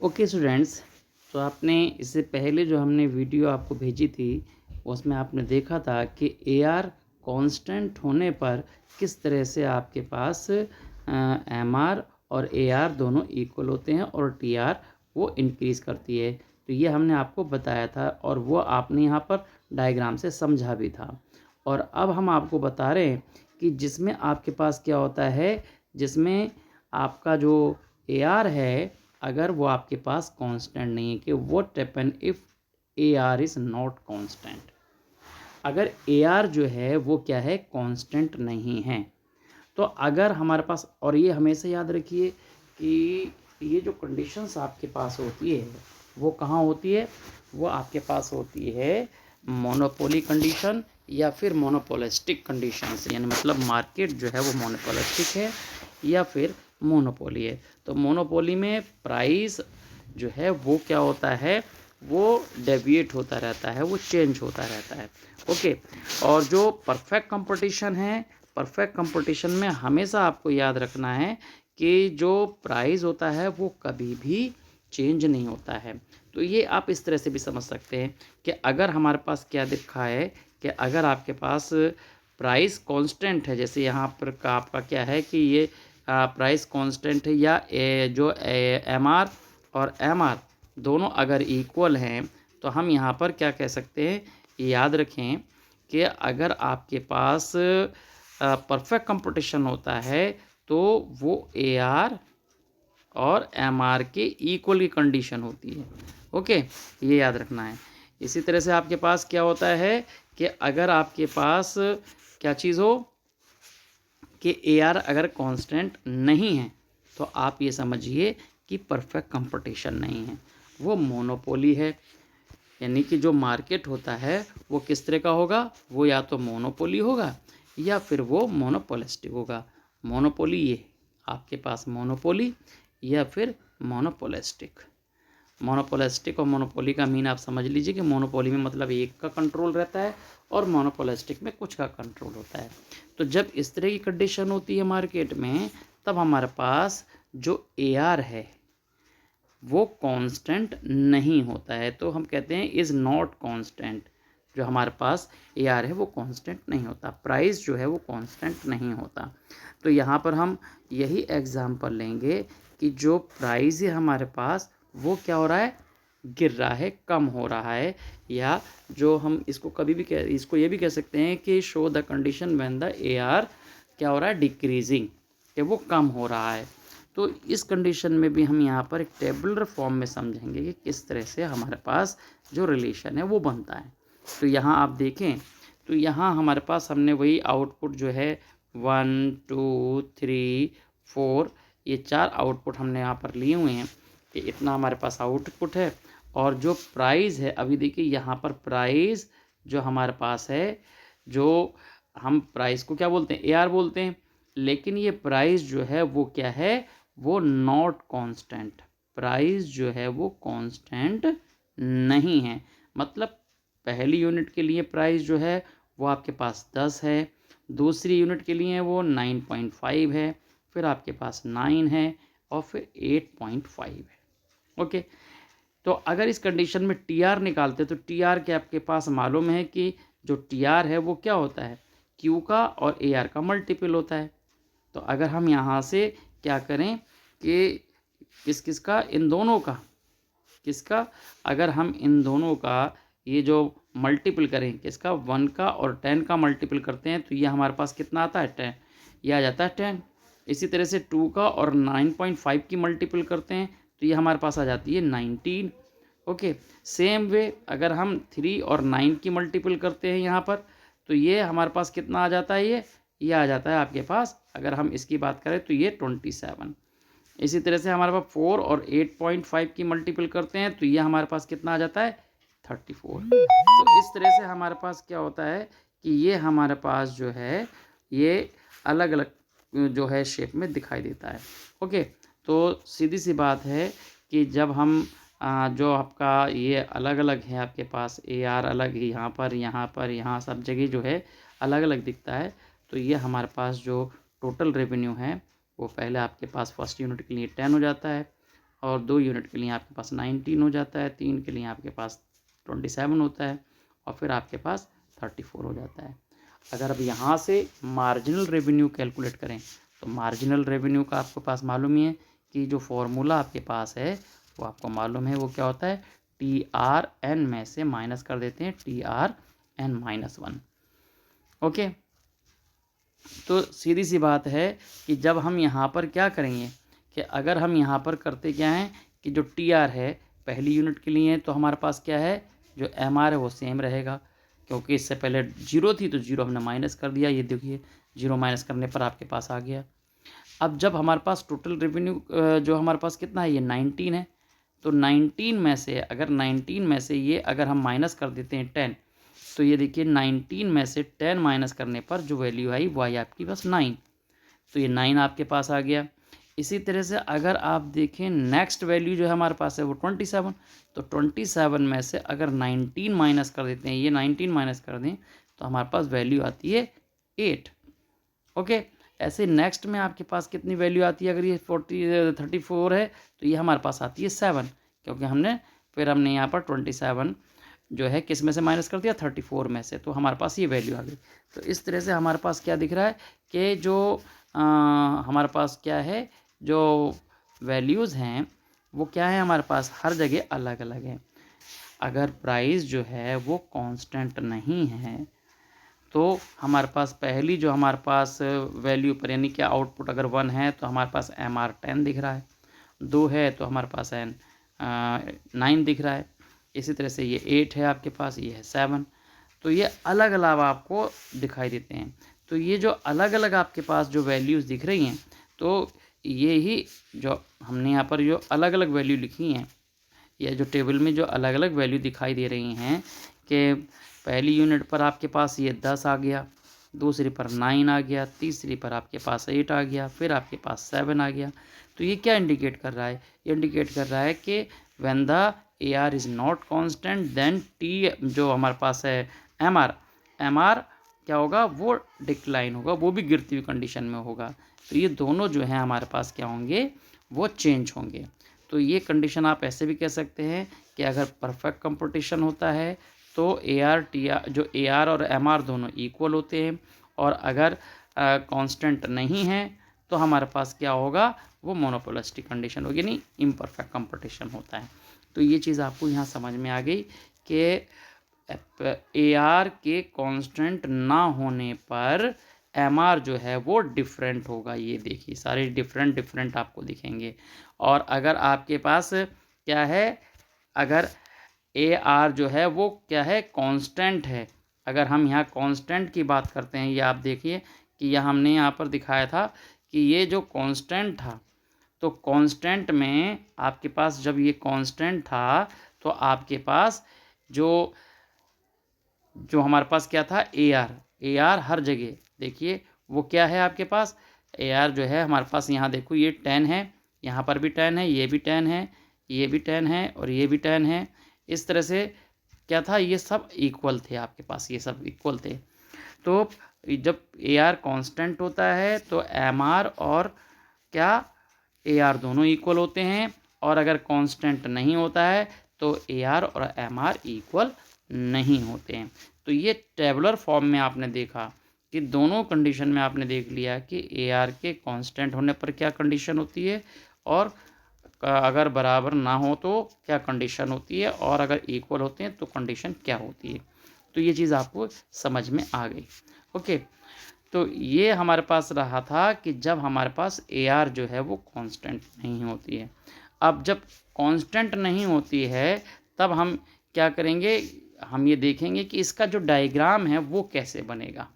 Okay students, तो आपने इससे पहले जो हमने वीडियो आपको भेजी थी उसमें आपने देखा था कि AR कांस्टेंट होने पर किस तरह से आपके पास MR और AR दोनों इक्वल होते हैं और TR वो इंक्रीज़ करती है। तो ये हमने आपको बताया था और वो आपने यहाँ पर डायग्राम से समझा भी था। और अब हम आपको बता रहे हैं कि जिसमें आपके पास क्या होता है, जिसमें आपका जो AR है, अगर वो आपके पास कांस्टेंट नहीं है, कि what happen if AR is not constant. अगर AR जो है वो क्या है, कांस्टेंट नहीं है। तो अगर हमारे पास, और ये हमेशा याद रखिए कि ये जो कंडीशंस आपके पास होती है वो कहाँ होती है, वो आपके पास होती है मोनोपोली कंडीशन या फिर मोनोपोलिस्टिक कंडीशंस, यानी मतलब मार्केट जो है वो मोनोपोलिस्टिक है या फिर मोनोपोली है। तो मोनोपोली में प्राइस जो है वो क्या होता है, वो डेविएट होता रहता है, वो चेंज होता रहता है। ओके। और जो परफेक्ट कंपटीशन है, परफेक्ट कंपटीशन में हमेशा आपको याद रखना है कि जो प्राइस होता है वो कभी भी चेंज नहीं होता है। तो ये आप इस तरह से भी समझ सकते हैं कि अगर हमारे पास क्या दिखा है कि अगर आपके पास प्राइस कांस्टेंट है, जैसे यहाँ पर का आपका क्या है कि ये प्राइस कांस्टेंट है, या जो MR और MR दोनों अगर इक्वल हैं, तो हम यहाँ पर क्या कह सकते हैं, याद रखें कि अगर आपके पास परफेक्ट कंपटीशन होता है तो वो AR और MR के इक्वल की कंडीशन होती है। ओके, ये याद रखना है। इसी तरह से आपके पास क्या होता है कि अगर आपके पास क्या चीज़ हो कि AR अगर कांस्टेंट नहीं है, तो आप ये समझिए कि परफेक्ट कंपटीशन नहीं है, वो मोनोपोली है। यानी कि जो मार्केट होता है वो किस तरह का होगा, वो या तो मोनोपोली होगा या फिर वो मोनोपोलिस्टिक होगा। मोनोपोली ये आपके पास मोनोपोली या फिर मोनोपोलिस्टिक। मोनोपोलिस्टिक और मोनोपोली का मीन आप समझ लीजिए कि मोनोपोली में मतलब एक का कंट्रोल रहता है और मोनोपोलिस्टिक में कुछ का कंट्रोल होता है। तो जब इस तरह की कंडीशन होती है मार्केट में, तब हमारे पास जो AR है वो कांस्टेंट नहीं होता है। तो हम कहते हैं इज़ नॉट कांस्टेंट। जो हमारे पास AR है वो कांस्टेंट नहीं होता, प्राइस जो है वो कांस्टेंट नहीं होता। तो यहाँ पर हम यही एग्जांपल लेंगे कि जो प्राइस है हमारे पास वो क्या हो रहा है, गिर रहा है, कम हो रहा है। या जो हम इसको कभी भी इसको ये भी कह सकते हैं कि show the condition when the AR क्या हो रहा है, डिक्रीजिंग, कि वो कम हो रहा है। तो इस कंडीशन में भी हम यहाँ पर एक टेबुलर फॉर्म में समझेंगे कि किस तरह से हमारे पास जो रिलेशन है वो बनता है। तो यहाँ आप देखें, तो यहाँ हमारे पास हमने वही आउटपुट जो है 1 2 3 4, ये 4 आउटपुट हमने यहाँ पर लिए हुए हैं कि इतना हमारे पास आउटपुट है। और जो प्राइस है, अभी देखिए यहाँ पर प्राइस जो हमारे पास है, जो हम प्राइस को क्या बोलते हैं, AR बोलते हैं, लेकिन ये प्राइस जो है वो क्या है, वो नॉट कांस्टेंट। प्राइस जो है वो कांस्टेंट नहीं है। मतलब पहली यूनिट के लिए प्राइस जो है वो आपके पास 10 है, दूसरी यूनिट के लिए वो 9.5 है, फिर आपके पास 9 है और फिर 8.5 है। ओके। तो अगर इस कंडीशन में TR निकालते तो TR के आपके पास मालूम है कि जो TR है वो क्या होता है, Q का और AR का मल्टीपल होता है। तो अगर हम यहाँ से क्या करें कि किस किस का, इन दोनों का, किसका, अगर हम इन दोनों का ये जो मल्टीपल करें, किसका, 1 का और 10 का मल्टीपल करते हैं, तो ये हमारे पास कितना आता है, 10, ये आ जाता है 10। इसी तरह से 2 का और 9.5 की मल्टीपल करते हैं तो ये हमारे पास आ जाती है 19। ओके। सेम वे अगर हम 3 और 9 की मल्टीपल करते हैं यहाँ पर, तो ये हमारे पास कितना आ जाता है, ये आ जाता है आपके पास, अगर हम इसकी बात करें तो ये 27। इसी तरह से हमारे पास 4 और 8.5 की मल्टीपल करते हैं तो ये हमारे पास कितना आ जाता है, 34। तो इस तरह से हमारे पास क्या होता है कि ये हमारे पास जो है ये अलग अलग जो है शेप में दिखाई देता है। ओके। तो सीधी सी बात है कि जब हम जो आपका ये अलग अलग है, आपके पास AR अलग ही यहाँ पर, यहाँ पर, यहाँ सब जगह जो है अलग अलग दिखता है, तो ये हमारे पास जो टोटल रेवेन्यू है वो पहले आपके पास फर्स्ट यूनिट के लिए 10 हो जाता है, और 2 यूनिट के लिए आपके पास 19 हो जाता है, 3 के लिए आपके पास 27 होता है और फिर आपके पास 34 हो जाता है। अगर अब यहाँ से मार्जिनल रेवेन्यू कैलकुलेट करें तो मार्जिनल रेवेन्यू का आपके पास मालूम ही है कि जो फॉर्मूला आपके पास है वो आपको मालूम है, वो क्या होता है, TRN में से माइनस कर देते हैं TRN-1। ओके, तो सीधी सी बात है कि जब हम यहाँ पर क्या करेंगे कि अगर हम यहाँ पर करते क्या हैं कि जो TR है पहली यूनिट के लिए तो हमारे पास क्या है, जो MR है वो सेम रहेगा, क्योंकि इससे पहले 0 थी तो 0 हमने माइनस कर दिया। ये देखिए 0 माइनस करने पर आपके पास आ गया। अब जब हमारे पास टोटल रेवेन्यू जो हमारे पास कितना है, ये 19 है, तो 19 में से अगर 19 में से ये अगर हम माइनस कर देते हैं 10, तो ये देखिए 19 में से 10 माइनस करने पर जो वैल्यू आई वो आई आपकी बस 9, तो ये 9 आपके पास आ गया। इसी तरह से अगर आप देखें नेक्स्ट वैल्यू जो है हमारे पास है वो 27, तो 27 में से अगर 19 माइनस कर देते हैं, ये 19 माइनस कर दें तो हमारे पास वैल्यू आती है 8। ओके, ऐसे नेक्स्ट में आपके पास कितनी वैल्यू आती है, अगर ये 34 है तो ये हमारे पास आती है 7, क्योंकि हमने यहाँ पर 27 जो है किस में से माइनस कर दिया, 34 में से, तो हमारे पास ये वैल्यू आ गई। तो इस तरह से हमारे पास क्या दिख रहा है कि जो हमारे पास क्या है, जो वैल्यूज़ हैं वो क्या है, हमारे पास हर जगह अलग अलग है। अगर प्राइस जो है वो कांस्टेंट नहीं है तो हमारे पास पहली जो हमारे पास वैल्यू पर यानी कि आउटपुट अगर 1 है तो हमारे पास MR 10 दिख रहा है, 2 है तो हमारे पास N 9 दिख रहा है, इसी तरह से ये 8 है आपके पास, ये है 7, तो ये अलग अलग आपको दिखाई देते हैं। तो ये जो अलग अलग आपके पास जो वैल्यूज़ दिख रही हैं, तो ये ही जो हमने यहाँ पर जो अलग अलग वैल्यू लिखी हैं, या जो टेबल में जो अलग अलग वैल्यू दिखाई दे रही हैं कि पहली यूनिट पर आपके पास ये 10 आ गया, दूसरी पर 9 आ गया, तीसरी पर आपके पास 8 आ गया, फिर आपके पास 7 आ गया। तो ये क्या इंडिकेट कर रहा है, ये इंडिकेट कर रहा है कि when the AR is not constant then T जो हमारे पास है MR क्या होगा, वो डिक्लाइन होगा, वो भी गिरती हुई कंडीशन में होगा। तो ये दोनों जो हैं हमारे पास क्या होंगे, वो चेंज होंगे। तो ये कंडीशन आप ऐसे भी कह सकते हैं कि अगर परफेक्ट कंपटीशन होता है तो जो AR और MR दोनों इक्वल होते हैं, और अगर कांस्टेंट नहीं है तो हमारे पास क्या होगा, वो मोनोपोलिस्टिक कंडीशन होगी, नहीं इम्परफेक्ट कंपटीशन होता है। तो ये चीज़ आपको यहाँ समझ में आ गई कि AR के कांस्टेंट ना होने पर MR जो है वो डिफरेंट होगा। ये देखिए सारे डिफरेंट आपको दिखेंगे। और अगर आपके पास क्या है, अगर AR जो है वो क्या है, कांस्टेंट है, अगर हम यहाँ कांस्टेंट की बात करते हैं, ये आप देखिए कि यह हमने यहाँ पर दिखाया था कि ये जो कांस्टेंट था, तो कांस्टेंट में आपके पास जब ये कांस्टेंट था तो आपके पास जो हमारे पास क्या था, AR हर जगह देखिए वो क्या है आपके पास, AR जो है हमारे पास यहाँ देखो ये 10 है, यहाँ पर भी 10 है, ये भी 10 है, ये भी 10 है और ये भी 10 है। इस तरह से क्या था, ये सब इक्वल थे आपके पास, ये सब इक्वल थे। तो जब AR कांस्टेंट होता है तो MR और क्या AR दोनों इक्वल होते हैं, और अगर कांस्टेंट नहीं होता है तो AR और MR इक्वल नहीं होते हैं। तो ये टेबुलर फॉर्म में आपने देखा कि दोनों कंडीशन में आपने देख लिया कि AR के कांस्टेंट होने पर क्या कंडीशन होती है, और अगर बराबर ना हो तो क्या कंडीशन होती है, और अगर इक्वल होते हैं तो कंडीशन क्या होती है। तो ये चीज़ आपको समझ में आ गई। ओके, तो ये हमारे पास रहा था कि जब हमारे पास AR जो है वो कांस्टेंट नहीं होती है। अब जब कांस्टेंट नहीं होती है तब हम क्या करेंगे, हम ये देखेंगे कि इसका जो डायग्राम है वो कैसे बनेगा।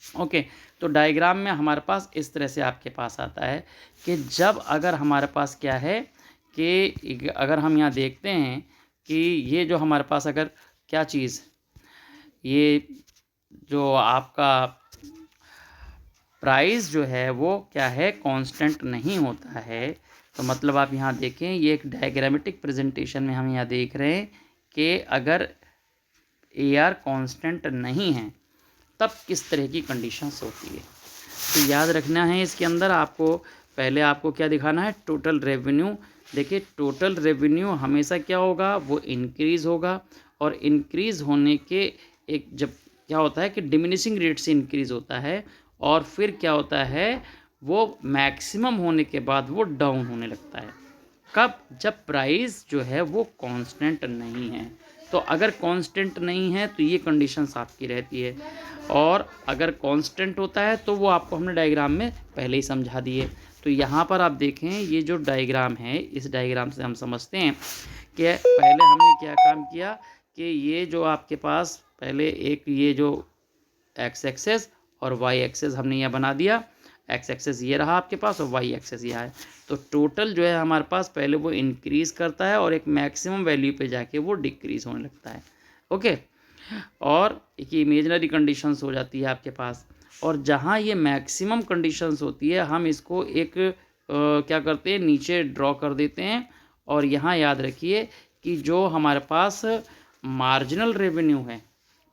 ओके, तो डायग्राम में हमारे पास इस तरह से आपके पास आता है कि जब अगर हमारे पास क्या है कि अगर हम यहाँ देखते हैं कि ये जो हमारे पास अगर क्या चीज़, ये जो आपका प्राइस जो है वो क्या है, कांस्टेंट नहीं होता है, तो मतलब आप यहाँ देखें ये एक डायग्रामेटिक प्रेजेंटेशन में हम यहाँ देख रहे हैं कि अगर AR कांस्टेंट नहीं है तब किस तरह की कंडीशंस होती है। तो याद रखना है इसके अंदर आपको पहले आपको क्या दिखाना है, टोटल रेवेन्यू देखिए टोटल रेवेन्यू हमेशा क्या होगा, वो इंक्रीज़ होगा, और इंक्रीज़ होने के एक जब क्या होता है कि डिमिनिशिंग रेट से इंक्रीज़ होता है, और फिर क्या होता है वो मैक्सिमम होने के बाद वो डाउन होने लगता है। कब? जब प्राइस जो है वो कांस्टेंट नहीं है। तो अगर कांस्टेंट नहीं है तो ये कंडीशंस आपकी रहती है, और अगर कांस्टेंट होता है तो वो आपको हमने डायग्राम में पहले ही समझा दिए। तो यहाँ पर आप देखें, ये जो डायग्राम है, इस डायग्राम से हम समझते हैं कि पहले हमने क्या काम किया कि ये जो आपके पास पहले एक ये जो एक्स एक्सेस और वाई एक्सेस हमने यहाँ बना दिया। एक्स एक्सेस ये रहा आपके पास और वाई एक्सेस यह है। तो टोटल जो है हमारे पास पहले वो इंक्रीज़ करता है और एक मैक्सिमम वैल्यू पे जाके वो डिक्रीज़ होने लगता है। ओके, और एक इमेजिनरी कंडीशंस हो जाती है आपके पास, और जहाँ ये मैक्सिमम कंडीशंस होती है हम इसको एक क्या करते हैं, नीचे ड्रॉ कर देते हैं। और यहाँ याद रखिए कि जो हमारे पास मार्जिनल रेवेन्यू है,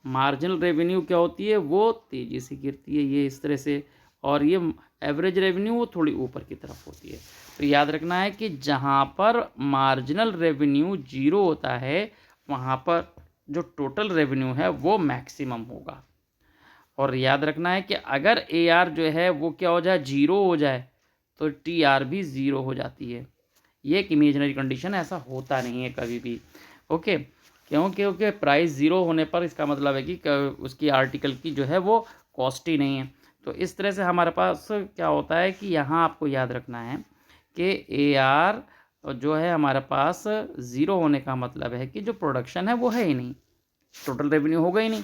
मार्जिनल रेवेन्यू क्या होती है, वो तेज़ी से गिरती है ये इस तरह से, और ये एवरेज रेवेन्यू वो थोड़ी ऊपर की तरफ होती है। तो याद रखना है कि जहाँ पर मार्जिनल रेवेन्यू जीरो होता है वहाँ पर जो टोटल रेवेन्यू है वो मैक्सिमम होगा। और याद रखना है कि अगर ए आर जो है वो क्या हो जाए, जीरो हो जाए, तो टी आर भी ज़ीरो हो जाती है। ये एक इमेजिनरी कंडीशन है, ऐसा होता नहीं है कभी भी। ओके, क्योंकि प्राइस ज़ीरो होने पर इसका मतलब है कि उसकी आर्टिकल की जो है वो कॉस्ट ही नहीं है। तो इस तरह से हमारे पास क्या होता है कि यहाँ आपको याद रखना है कि ए आर जो है हमारे पास ज़ीरो होने का मतलब है कि जो प्रोडक्शन है वो है ही नहीं, टोटल रेवेन्यू होगा ही नहीं।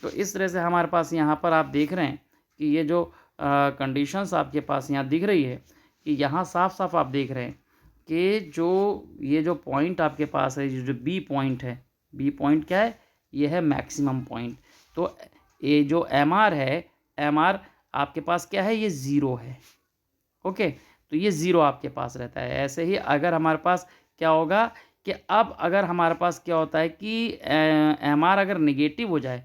तो इस तरह से हमारे पास यहाँ पर आप देख रहे हैं कि ये जो कंडीशंस आपके पास यहाँ दिख रही है कि यहाँ साफ साफ आप देख रहे हैं कि जो ये जो पॉइंट आपके पास है, जो बी पॉइंट है, बी पॉइंट क्या है, ये है मैक्सिमम पॉइंट। तो ये जो एम आर है, एम आर आपके पास क्या है, ये ज़ीरो है। ओके, तो ये ज़ीरो आपके पास रहता है। ऐसे ही अगर हमारे पास क्या होगा कि अब अगर हमारे पास क्या होता है कि एम आर अगर निगेटिव हो जाए,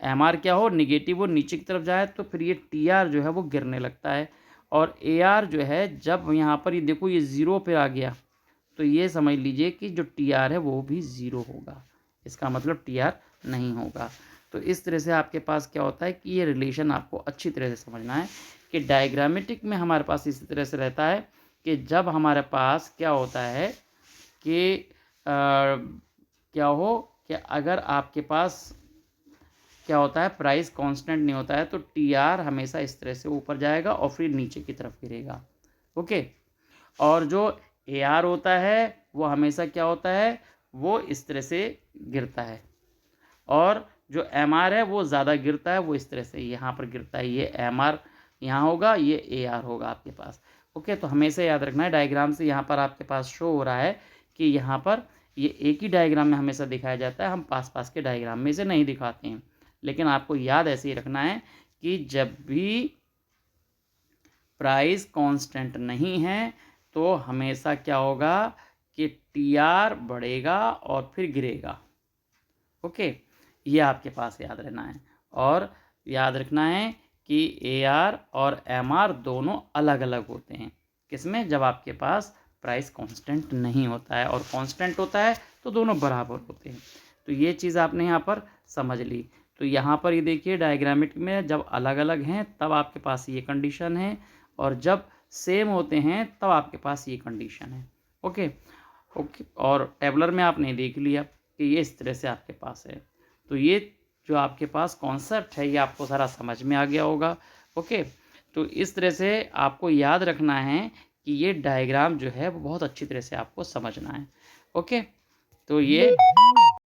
एम आर क्या हो, निगेटिव हो, नीचे की तरफ जाए, तो फिर ये टी आर जो है वो गिरने लगता है। और ए आर जो है जब यहाँ पर ये देखो ये ज़ीरो पे आ गया, तो ये समझ लीजिए कि जो टी आर है वो भी ज़ीरो होगा, इसका मतलब टी आर नहीं होगा। तो इस तरह से आपके पास क्या होता है कि ये रिलेशन आपको अच्छी तरह से समझना है कि डायग्रामेटिक में हमारे पास इसी तरह से रहता है कि जब हमारे पास क्या होता है कि क्या हो कि अगर आपके पास क्या होता है प्राइस कांस्टेंट नहीं होता है तो टी आर हमेशा इस तरह से ऊपर जाएगा और फिर नीचे की तरफ गिरेगा। ओके, और जो ए आर होता है वो हमेशा क्या होता है, वो इस तरह से गिरता है, और जो एम आर है वो ज़्यादा गिरता है, वो इस तरह से यहाँ पर गिरता है। ये एम आर यहाँ होगा, ये ए आर होगा आपके पास। ओके, तो हमेशा याद रखना है, डायग्राम से यहाँ पर आपके पास शो हो रहा है कि यहाँ पर ये एक ही डायग्राम में हमेशा दिखाया जाता है, हम पास पास के डायग्राम में से नहीं दिखाते हैं। लेकिन आपको याद ऐसे ही रखना है कि जब भी प्राइस कांस्टेंट नहीं है तो हमेशा क्या होगा कि टी आर बढ़ेगा और फिर गिरेगा। ओके, ये आपके पास याद रहना है। और याद रखना है कि ए आर और एम आर दोनों अलग अलग होते हैं, किसमें, जब आपके पास प्राइस कांस्टेंट नहीं होता है, और कांस्टेंट होता है तो दोनों बराबर होते हैं। तो ये चीज़ आपने यहाँ पर समझ ली। तो यहाँ पर ये देखिए डायग्रामेटिक में जब अलग अलग हैं तब आपके पास ये कंडीशन है, और जब सेम होते हैं तब आपके पास ये कंडीशन है। ओके ओके, और टेबलर में आपने देख लिया कि ये इस तरह से आपके पास है। तो ये जो आपके पास कॉन्सेप्ट है ये आपको सारा समझ में आ गया होगा। ओके, तो इस तरह से आपको याद रखना है कि ये डायग्राम जो है वो बहुत अच्छी तरह से आपको समझना है। ओके, तो ये